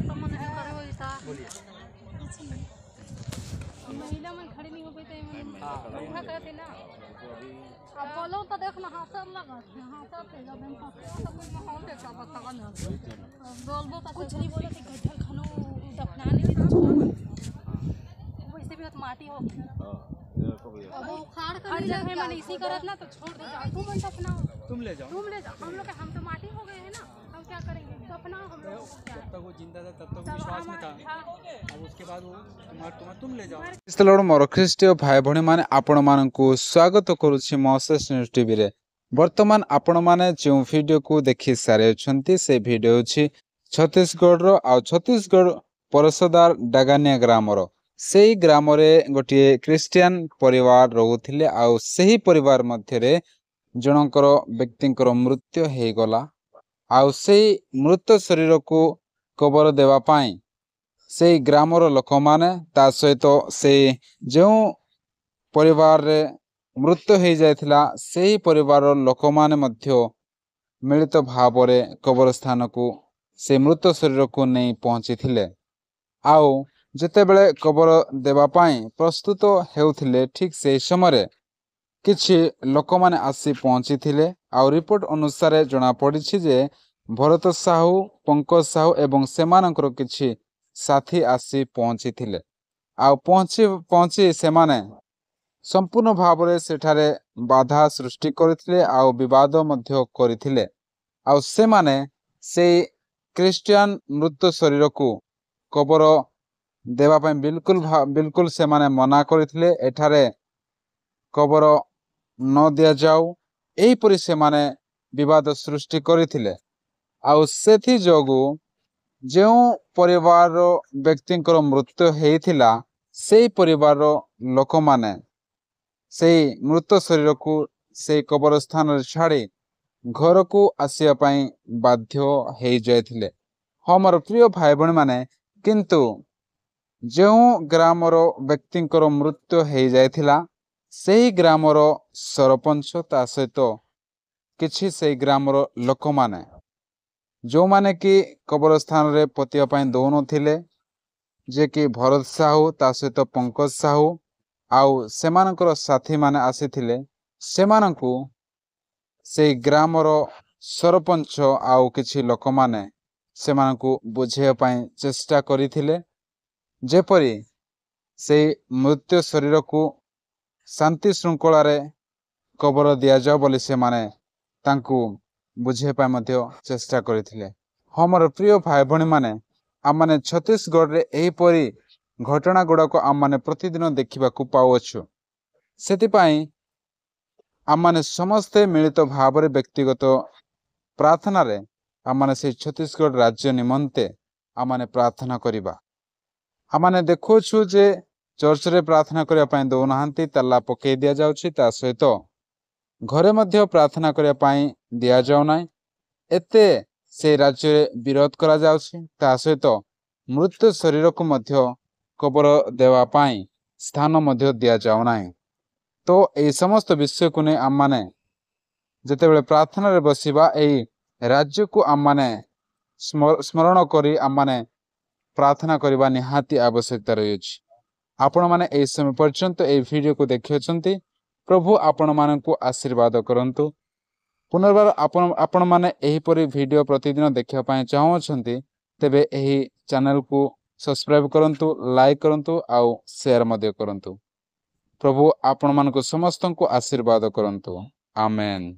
तो मन है करे हो ऐसा महिला मन खड़ी नहीं हो गई तो बैठा कहते ना अब बोलो तो देखना हाथ लगा हाथ पे जब हम तो कोई माहौल देखा पता ना बोलबो तो कुछ नहीं बोले थे गड्ढा खानो दफनाने भी तो वैसे भी माटी हो अब वो उखाड़ कर हर जगह मैंने इसी करत ना तो छोड़ दो जाओ तुम दफनाओ तुम ले जाओ हम तो माटी हो गए हैं ना हम क्या करेंगे दफनाओ हम लोग जब तक वो जिंदा था तब तक विश्वास में था अब उसके बाद वो तुम ले जाओ। स्थल मोर ख्रीष्टीय भाई भणी माने आपण मानकु स्वागत करुछि मोसेस न्यूज टीवी रे। वर्तमान आपण माने जो वीडियो को देखि सारे अछंती से वीडियो अछि छत्तीसगढ़ रो आ छत्तीसगढ़ परसदार डागानिया ग्राम रो। सेही ग्राम रे गोटे क्रिश्चियन परिवार रहुथिले आ सेही परिवार मध्य रे जनकर व्यक्तिंकर मृत्यु हे गला आ सेही मृत शरीर को कबर देवा पाई से ग्रामर लोक माने ता सहित से जो परिवार रे मृत्यु हो जाइथिला सेही परिवार लोक माने मध्य मिलित भाव रे कबर स्थान को से मृत शरीर को नहीं पहुंची थिले। आउ जते बेले कबर देवा पाई प्रस्तुत हेउथिले ठीक से समय किछि लोक माने आसी पहुंची थिले। आउ रिपोर्ट अनुसार जना पड़िछि जे भरत साहू पंकज साहू एवं सेमानकर किछि साथी आसी पहुंची थिले। आउ पहुंची से माने संपूर्ण भाव रे सेठारे बाधा सृष्टि करथिले आउ विवाद मध्य करथिले। आउ से माने से क्रिश्चियन मृत शरीर को कबर देवा ପାଇଁ बिल्कुल से माने मना करथिले। एठारे कबर न दिया जाऊ एहीपरि से माने विवाद सृष्टि करथिले। आउ सेथि जोगु जो परिवार व्यक्तिंकर मृत्यु हेइथिला से परिवार लोक माने से मृत शरीर को से कबर स्थान छाड़ी घर को आसिया पई बाध्य हो जाइथिले। हमर प्रिय भाई बहन माने किंतु जो ग्रामर व्यक्तिंकर मृत्यु हो जाइथिला सेही ग्रामर सरपंच ता सहित किछि से ग्रामर लोक माने जो माने कि कब्रस्थान रे पतिया पई दौन थिले जे कि भरत साहू ता सहित पंकज साहू आउ सेमानकर साथी माने आसीथिले। सेमानकु से ग्रामर सरपंच आउ किछि लोक माने सेमानकु बुझेय पई चेष्टा करिथिले जेपरि से मृत्यु शरीर को शांति श्रृंखला रे कबर दिया जाओ बोली से माने तांकु बुझे पाए मध्य चेष्टा करथिले। हमर प्रिय भाई भणी माने आम माने छत्तीसगढ़ रे एहीपरि घटना गुड़ाक आम माने प्रतिदिन देखा पाउछु। सेति पई आम माने समस्ते मिलित भाव रे व्यक्तिगत प्रार्थना रे आम माने से छत्तीसगढ़ राज्य निमंते आम माने प्रार्थना करिबा। आम माने देखुछु जे चर्च रे प्रार्थना करिया पई दौनाहांती ताला पकई दिया जाउछि ता सहित घरे मध्य प्रार्थना करिया पई दिया जाउ नै एते से राज्य विरोध करा जाउछि ता सहित मृत शरीर को मध्य कबर देवा पई स्थान मध्य दिया जाउ नै। तो ए समस्त विषय को ने आम माने जते बेले प्रार्थना रे बसिबा ए राज्य को आम माने स्मरण करी आम माने प्रार्थना करबा निहाती आवश्यकता रहिछि। आपण माने ए समय पर्यंत ए वीडियो को देखियछंती प्रभु आपण मानकु आशीर्वाद करंतु। पुनर्बार आपण माने एही परि वीडियो प्रतिदिन देखिया पय चाहौछंती तेबे एही चैनल को सब्सक्राइब करंतु लाइक करंतु आउ शेयर मध्य करंतु। प्रभु आपण मानकु समस्तन को आशीर्वाद करंतु। आमेन।